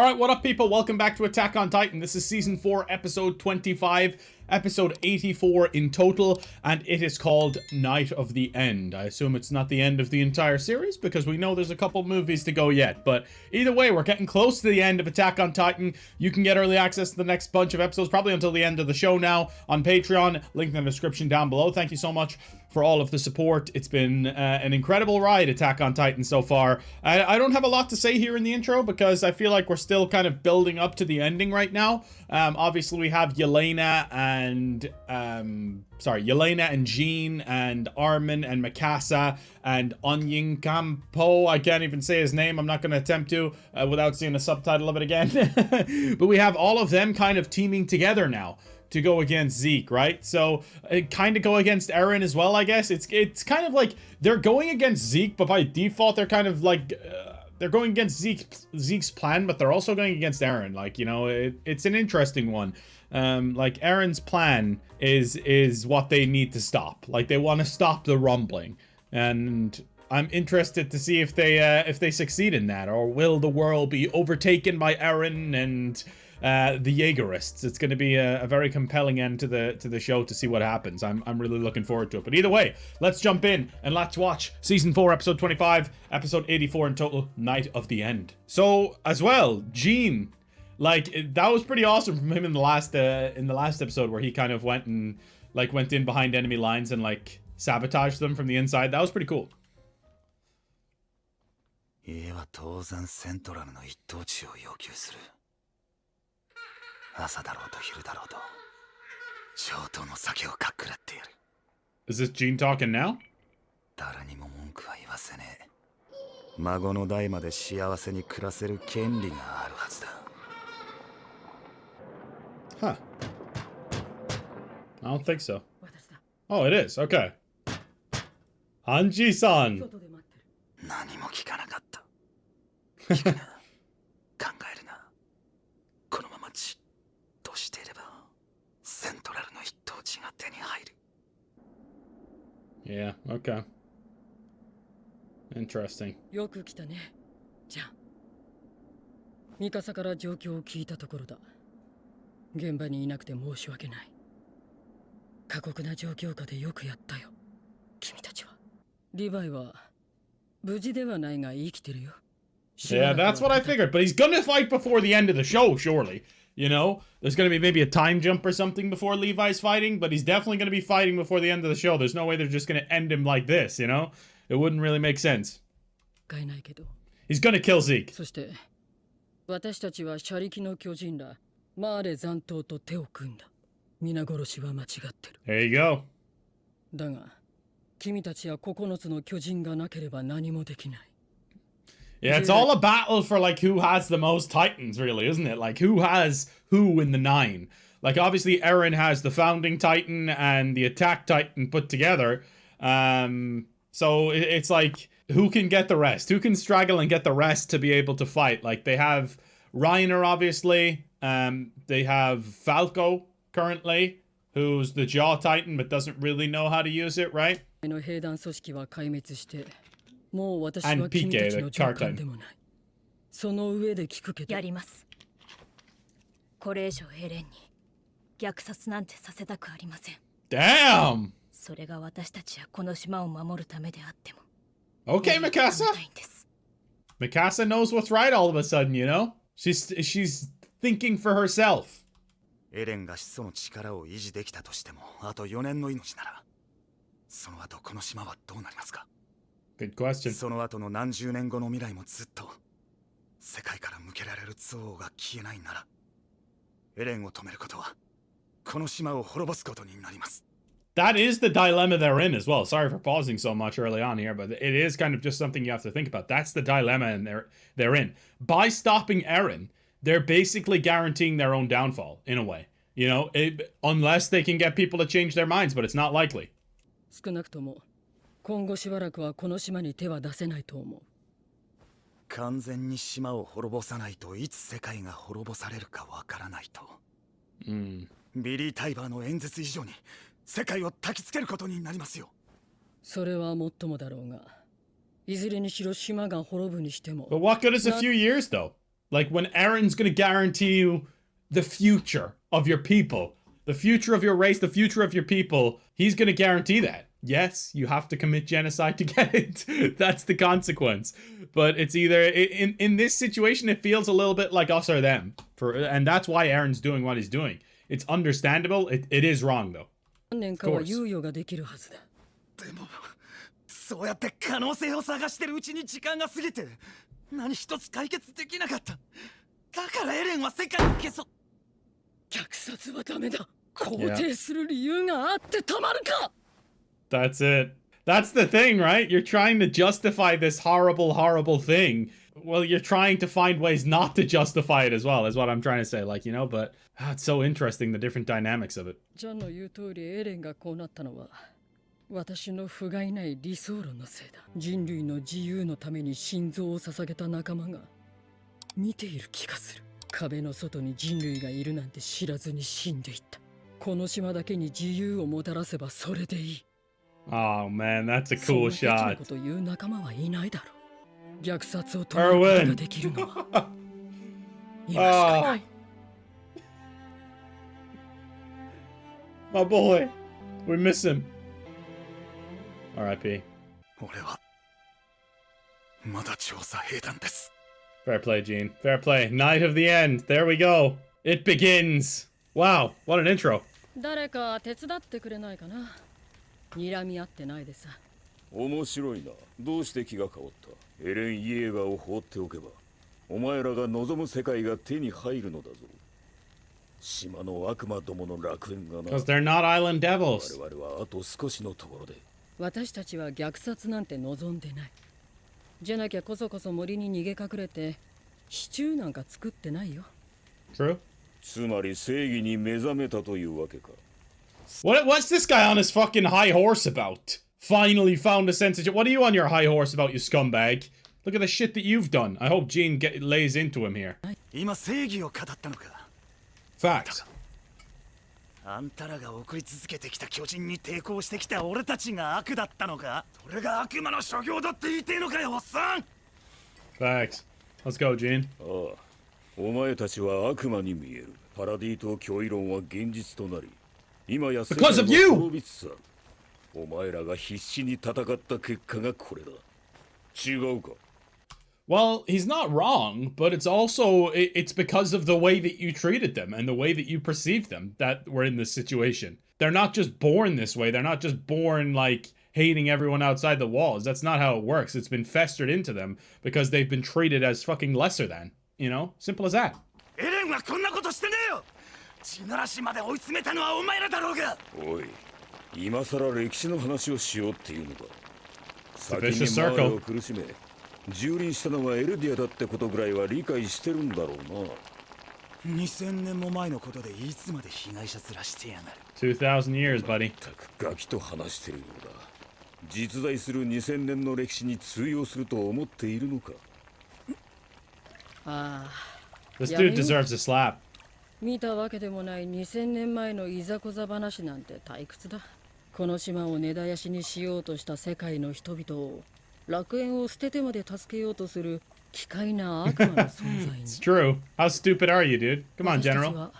Alright, what up people? Welcome back to Attack on Titan. This is Season 4, Episode 25, Episode 84 in total, and it is called Night of the End. I assume it's not the end of the entire series, because we know there's a couple movies to go yet, but either way, we're getting close to the end of Attack on Titan. You can get early access to the next bunch of episodes, probably until the end of the show now, on Patreon, link in the description down below. Thank you so much for all of the support. It's been an incredible ride, Attack on Titan, so far. I don't have a lot to say here in the intro, because I feel like we're still kind of building up to the ending right now. Obviously, we have Yelena and Jean and Armin and Mikasa and Onying Campo. I can't even say his name. I'm not going to attempt to without seeing a subtitle of it again. But we have all of them kind of teaming together now to go against Zeke, right? So kind of go against Eren as well, I guess. It's kind of like they're going against Zeke, but by default they're kind of like they're going against Zeke's plan, but they're also going against Eren. Like, you know, it's an interesting one. Like Eren's plan is what they need to stop. Like they want to stop the rumbling, and I'm interested to see if they succeed in that, or will the world be overtaken by Eren and the Jaegerists. It's going to be a very compelling end to the show to see what happens. I'm really looking forward to it. But either way, let's jump in and let's watch Season 4, Episode 25, Episode 84 in total, Night of the End. So, as well, Jean, like, that was pretty awesome from him in the last episode, where he kind of went in behind enemy lines and, like, sabotaged them from the inside. That was pretty cool. 家は当然セントラルの一等地を要求する。朝だろうと昼だろうと上等の酒をかっくらってやる。 Is this Jean talking now? 誰にも文句は言わせねえ。孫の代まで幸せに暮らせる権利があるはずだ。 Huh. I don't think so. Oh, it is. Okay. Hanji-san. 何も聞かなかった。聞くな。考えるな。このままじっとしていればセントラルの一等地が手に入る。 Yeah, okay. Interesting. よく来たね。じゃあ。ミカサから状況を聞いたところだ。現場にいなくて申し訳ない。過酷な状況下でよくやったよ。君たちは。リヴァイは無事ではないが生きてるよ。Yeah, that's what I figured. But he's gonna fight before the end of the show, surely. You know? There's gonna be maybe a time jump or something before Levi's fighting, but he's definitely gonna be fighting before the end of the show. There's no way they're just gonna end him like this, you know? It wouldn't really make sense. He's gonna kill Zeke. そして、私たちは車力の巨人ら、マーレ残党と手を組んだ。皆殺しは間違ってる。There you go. だが、君たちは9つの巨人がなければ何もできない。 Yeah, it's all a battle for, like, who has the most Titans, really, isn't it? Like, who has who in the 9? Like, obviously, Eren has the Founding Titan and the Attack Titan put together. So it's like, who can get the rest? Who can straggle and get the rest to be able to fight? Like, they have Reiner, obviously. They have Falco, currently, who's the Jaw Titan, but doesn't really know how to use it, right? And PK, the car titan. その上で聞くけど。やります。これ以上エレンに虐殺なんてさせたくありません。Damn! それが私たちやこの島を守るためであっても。Okay, Mikasa. Mikasa knows what's right all of a sudden, you know? She's thinking for herself. エレンが始祖の力を維持できたとしても、あと4年の命なら、その後この島はどうなりますか? Good question. その後の何十年後の未来もずっと世界から向けられる憎悪が消えないなら、エレンを止めることはこの島を滅ぼすことになります。 That is the dilemma they're in as well. Sorry for pausing so much early on here, but it is kind of just something you have to think about. That's the dilemma they're in. By stopping Eren, they're basically guaranteeing their own downfall, in a way. You know, unless they can get people to change their minds, but it's not likely. 少なくとも今後しばらくはこの島に手は出せないと思う。完全に島を滅ぼさないといつ世界が滅ぼされるかわからないと。ビリー・タイバーの演説以上に世界を焚きつけることになりますよ。それはもっともだろうが、いずれにしろ島が滅ぶにしても。But what good is a few years though? Like when Aaron's gonna guarantee you the future of your people, the future of your race, the future of your people, he's gonna guarantee that. Yes, you have to commit genocide to get it. That's the consequence. But it's either in this situation, it feels a little bit like us or them. And that's why Aaron's doing what he's doing. It's understandable. It is wrong though. 何年かは猶予ができるはずだ。でもそうやって可能性を探してるうちに時間が過ぎて何一つ解決できなかった。だからエレンは世界を消そう。虐殺はダメだ。肯定する理由があってたまるか。That's it. That's the thing, right? You're trying to justify this horrible, horrible thing. Well, you're trying to find ways not to justify it as well, is what I'm trying to say. Like, you know, but it's so interesting, the different dynamics of it. ジャンの言う通りエレンがこうなったのは私の不甲斐ない理想論のせいだ。人類の自由のために心臓を捧げた仲間が見ている気がする。壁の外に人類がいるなんて知らずに死んでいった。この島だけに自由をもたらせばそれでいい。Oh man, that's a cool shot. こと言う仲間はいないだろう。虐殺を止めることができるのは今しかない。My boy, we miss him. R.I.P. 俺はまだ調査兵団です。 Fair play, Gene. Fair play. Night of the end. There we go. It begins. Wow, what an intro. 誰か手伝ってくれないかな。睨み合ってないでさ。面白いな。どうして気が変わった。エレン・イエーガーを放っておけばお前らが望む世界が手に入るのだぞ。島の悪魔どもの楽園がな。 Because they're not island devils. 我々はあと少しのところで。私たちは虐殺なんて望んでない。じゃなきゃこそこそ森に逃げ隠れてシチューなんか作ってないよ。 True. つまり正義に目覚めたというわけか。What's this guy on his fucking high horse about? Finally found a sense of... What are you on your high horse about, you scumbag? Look at the shit that you've done. I hope Gene lays into him here. 今正義を語ったのか。 Facts. あんたらが送り続けてきた巨人に抵抗してきた俺たちが悪だったのか。それが悪魔の所業だって言いてえのかよ、おっさん。 Facts. Let's go, Gene. ああ、お前たちは悪魔に見える。パラディ島脅威論は現実となり、今や世界は滅びつつある。お前らが必死に戦った結果がこれだ。違うか。 Well, he's not wrong, but it's also... It's because of the way that you treated them and the way that you perceived them that we're in this situation. They're not just born this way. They're not just born, like, hating everyone outside the walls. That's not how it works. It's been festered into them because they've been treated as fucking lesser than. You know? Simple as that. エレンはこんなことしてねえよ。地ならしまで追い詰めたのはお前らだろうが。おい、今さら歴史の話をしようっていうのか。先 vicious にマーレ circle. を苦しめ、蹂躙したのはエルディアだってことぐらいは理解してるんだろうな。2000年も前のことでいつまで被害者面してやがる。2,000 years, buddy. たくガキと話してるようだ。実在する2000年の歴史に通用すると思っているのか。ああ。 This dude deserves a slap. 見たわけでもない2000年前のいざこざ話なんて退屈だ。この島を根絶やしにしようとした世界の人々を楽園を捨ててまで助けようとする奇怪な悪魔の存在に。It's true. How stupid are you, dude? Come on, 私たち General. は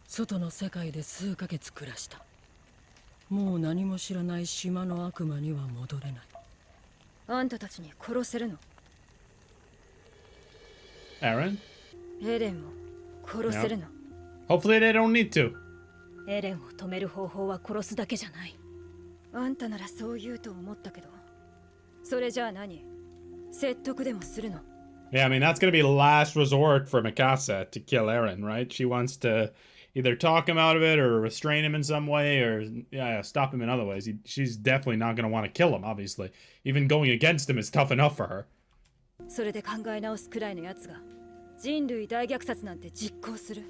外の世界で数ヶ月暮らした。もう何も知らない島の悪魔には戻れない。あんたたちに殺せるの。 Aaron? エレンを殺せるの。Hopefully they don't need to. エレンを止める方法は殺すだけじゃない。あんたならそう言うと思ったけど、それじゃあ何？説得でもするの？ Yeah, I mean, that's going to be the last resort for Mikasa to kill Eren, right? She wants to either talk him out of it or restrain him in some way or stop him in other ways. She's definitely not going to want to kill him, obviously. Even going against him is tough enough for her. それで考え直すくらいのやつが人類大虐殺なんて実行する。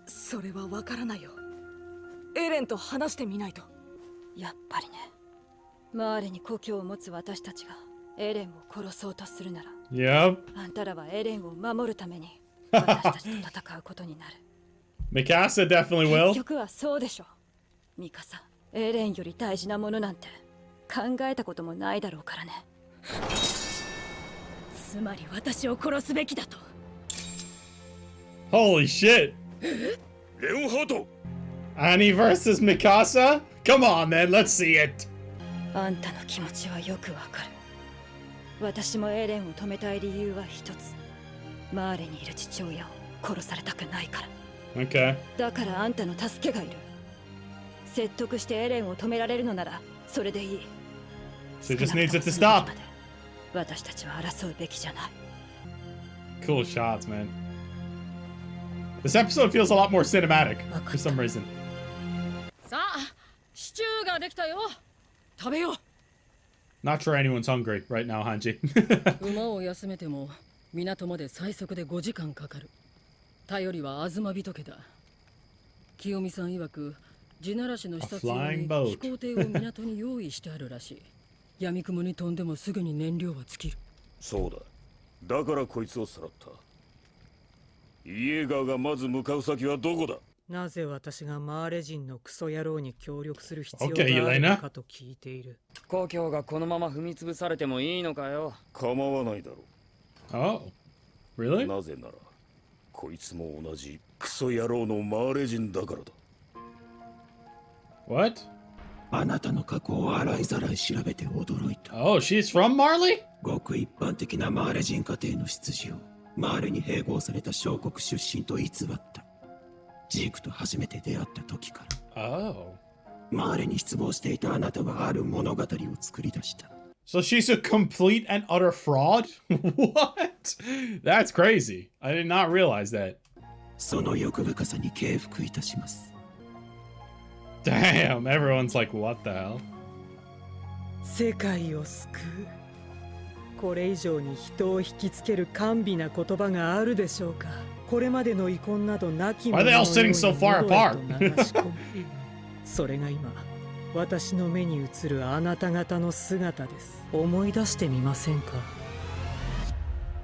それはわからないよ。エレンと話してみないと。やっぱりね。マーレに故郷を持つ私たちがエレンを殺そうとするなら、Yep. あんたらはエレンを守るために私たちと戦うことになる。Mikasa definitely 結 will. 局はそうでしょ。ミカサ、エレンより大事なものなんて考えたこともないだろうからね。つまり私を殺すべきだと。 Holy shit! レオンハート Annie versus Mikasa? Come on, man, let's see it. あんたの気持ちはよくわかる。私もエレンを止めたい理由は一つ。マーレにいる父親を殺されたくないから。Okay. だからあんたの助けがいる。説得してエレンを止められるのならそれでいい。 So he just needs it to stop. 私たちは争うべきじゃない。 Cool shots, man. This episode feels a lot more cinematic for some reason. さあ、シチューができたよ。食べよう。 Not sure anyone's hungry right now, Hanji. 馬を休めても港まで最速で5時間かかる。頼りは東人家だ。清美さん曰く地ならしの視察用に飛行艇を港に用意してあるらしい。闇雲に飛んでもすぐに燃料は尽きる。そうだ。だからこいつをさらった。イエーガーがまず向かう先はどこだ？なぜ私がマーレ人のクソ野郎に協力する必要 Okay, がある Elena. のかと聞いている。故郷がこのまま踏み潰されてもいいのかよ。構わないだろ Oh, う。 really? なぜなら、こいつも同じクソ野郎のマーレ人だからだ。What? あなたの過去を洗いざらい調べて驚いた。 Oh, she's from Marley? ごく一般的なマーレ人家庭の出自をマーレに併合された小国出身と偽った。ジークと初めて出会った時から。Oh. マーレに失望していたあなたはある物語を作り出した。So she's a complete and utter fraud? What? That's crazy. I did not realize that. その欲深さに敬服いたします。Damn, everyone's like, what the hell? 世界を救う。これ以上に人を引きつける甘美な言葉があるでしょうか。これまでの遺恨などなきも Why の are の they よ all うに sitting so far 喉へ apart? と流し込むそれが今、私の目に映るあなた方の姿です。思い出してみませんか？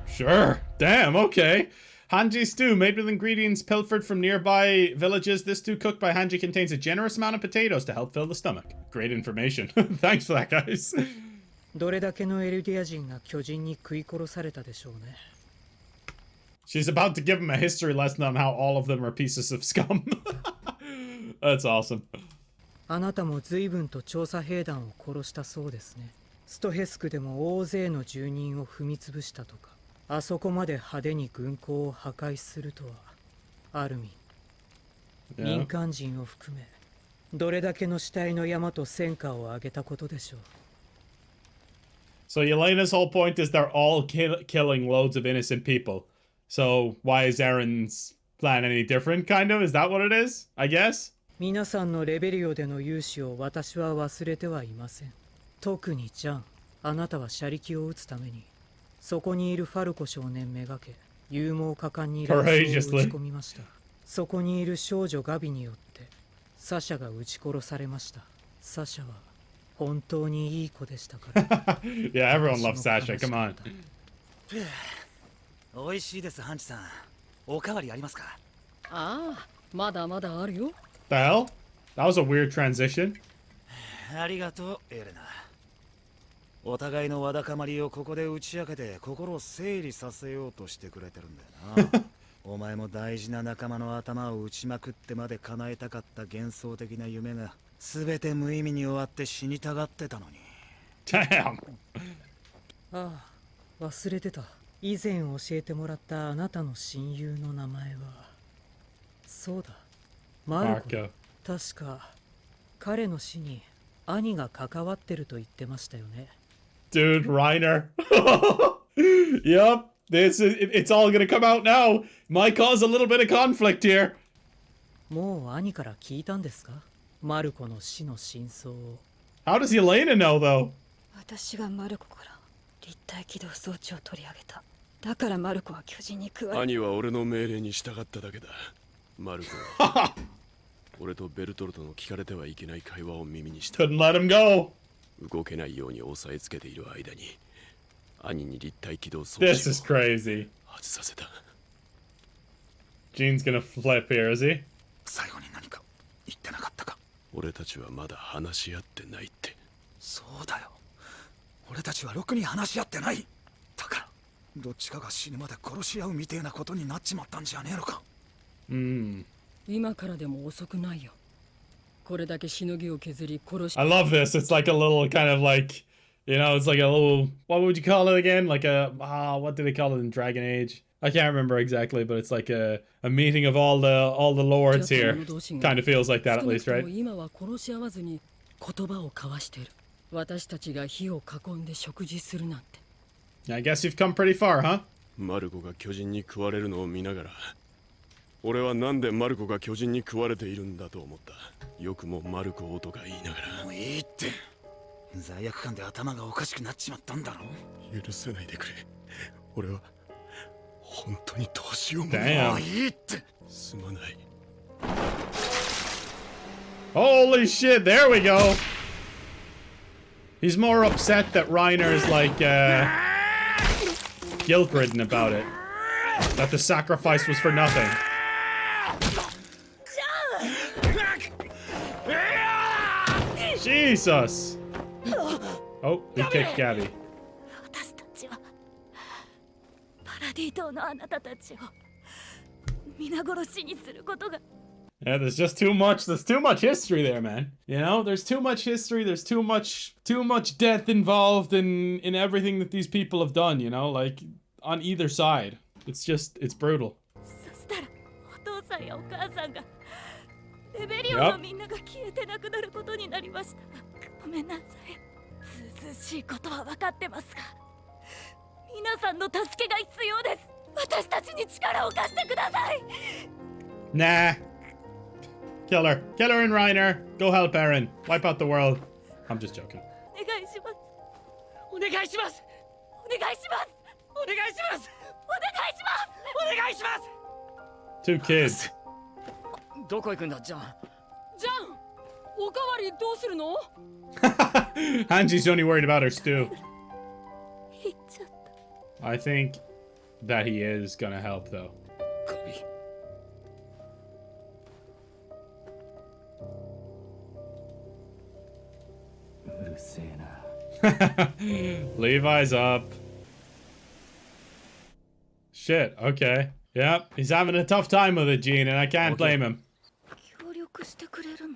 Sure. Damn, okay. Hanji stew made with ingredients pilfered from nearby villages. This stew cooked by Hanji contains a generous amount of potatoes to help fill the stomach. Great information. Thanks for that, guys. どれだけのエルディア人が巨人に食い殺されたでしょうね。She's about to give him a history lesson on how all of them are pieces of scum. That's awesome. あなたも随分と調査兵団を殺したそうですね。ストヘスクでも大勢の住人を踏み潰したとか、あそこまで派手に軍港を破壊するとは、アルミン、民間人を含め、どれだけの死体の山と戦果を上げたことでしょう。So Yelena's whole point is they're all killing loads of innocent people. So why is Aaron's plan any different, kind of? Is that what it is? I guess? 皆さんのレベリオでの勇姿を私は忘れてはいません。特にジャン、あなたは車力を撃つために、そこにいるファルコ少年めがけ、勇猛果敢に乱闘を打ち込みました。そこにいる少女ガビによって、サシャが撃ち殺されました。サシャは本当にいい子でしたから。Yeah, everyone loves Sasha. Come on. 美味しいです、ハンチさん。おかわりありますか？ああ、まだまだあるよ。The hell? That was a weird transition. ありがとう、エレナ。お互いのわだかまりをここで打ち明けて心を整理させようとしてくれてるんだよな。お前も大事な仲間の頭を打ちまくってまで叶えたかった幻想的な夢が全て無意味に終わって死にたがってたのに。Damn. ああ、忘れてた。以前教えてもらったあなたの親友の名前は、そうだ、マルコ。確か彼の死に兄が関わってると言ってましたよね。Dude, Reiner. Yup. It's all gonna come out now. Might cause a little bit of conflict here. もう兄から聞いたんですか？マルコの死の真相を。How does Yelena know, though? 私がマルコから立体起動装置を取り上げた。だからマルコは巨人に食われ。兄は俺の命令に従っただけだ。マルコは俺とベルトルトの聞かれてはいけない会話を耳にした。Couldn't let him go. 動けないように押さえつけている間に兄に立体起動装置 This is crazy. 外させた。Gene's gonna flip here, is he? 最後に何か言ってなかったか？俺たちはまだ話し合ってないって。そうだよ。俺たちはろくに話し合ってない。だからどっちかが死ぬまで殺し合うみてえなことになっちまったんじゃねえのか。今からでも遅くないよ。これだけしのぎを削り殺し。I love this. It's like a little kind of like, you know, it's like a little, what would you call it again? Like a, what do they call it in Dragon Age? I can't remember exactly, but it's like a meeting of all the lords here. Kind of feels like that at least, right? 今は殺し合わずに言葉を交わしてる。私たちが火を囲んで食事するなんて。I guess you've come pretty far, huh? マルコが巨人に食われるのを見ながら、俺はなんでマルコが巨人に食われているんだと思った。よくもマルコをとか言いながら。もういいって。罪悪感で頭がおかしくなっちまったんだろ。許せないでくれ。俺は本当にどうしようもない。Damn. もういいって。すまない。Holy shit, there we go. He's more upset that Reiner's like guilt-ridden about it. That the sacrifice was for nothing. Jesus! Oh, he kicked Gabby. 私たちはパラディ島のあなたたちを皆殺しにすることが。 Yeah, there's just too much history there, man. You know, there's too much history, there's too much death involved in everything that these people have done, you know, like on either side. It's brutal. そしたらお父さんやお母さんがレベリオのみんなが消えてなくなることになりました。ごめんなさい。ずうずうしいことは分かってますが、皆さんの助けが必要です。私たちに力を貸してください。 Nah. Kill her and Reiner. Go help Eren. Wipe out the world. I'm just joking. お願いします。お願いします。お願いします。お願いします。お願いします。お願いします。 Two kids. どこ行くんだ、ジャン。ジャン、おかわりどうするの？ Hanji's only worried about her stew. 行っちゃった。 I think that he is gonna help though. うるせえな。 Levi's up. Shit, okay. Yep, he's having a tough time with it, Gene, and I can't blame him. 協力してくれる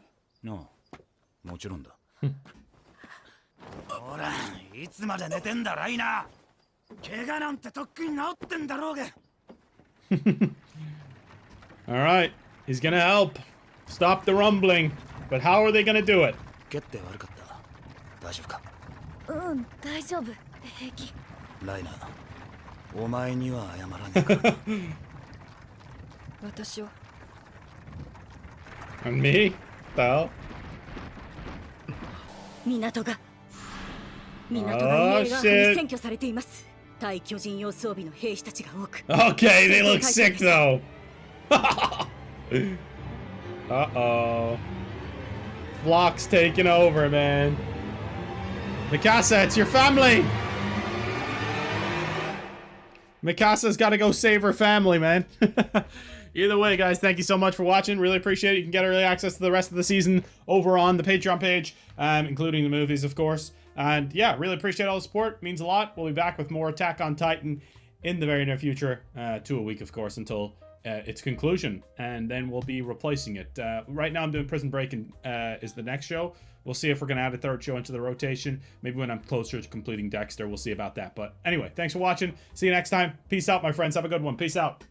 の？なあ、もちろんだ。ほら、いつまで寝てんだライナー。怪我なんてとっくに治ってんだろうが。Alright, he's gonna help. Stop the rumbling. But how are they gonna do it? 蹴って悪かった。大丈夫か？うん、大丈夫。平気。ライナー、お前には謝らねえから。私を。And me? The hell? 港が家が占拠されています。対巨人用装備の兵士たちが多く。Okay, they look sick though. Uh-oh. Flock's taking over, man. Mikasa, it's your family. Mikasa's got to go save her family, man. Either way, guys, thank you so much for watching. Really appreciate it. You can get early access to the rest of the season over on the Patreon page, including the movies, of course. And yeah, really appreciate all the support. It means a lot. We'll be back with more Attack on Titan in the very near future. 2 a week, of course, until its conclusion. And then we'll be replacing it. Right now I'm doing Prison Break and is the next show. We'll see if we're going to add a third show into the rotation. Maybe when I'm closer to completing Dexter, we'll see about that. But anyway, thanks for watching. See you next time. Peace out, my friends. Have a good one. Peace out.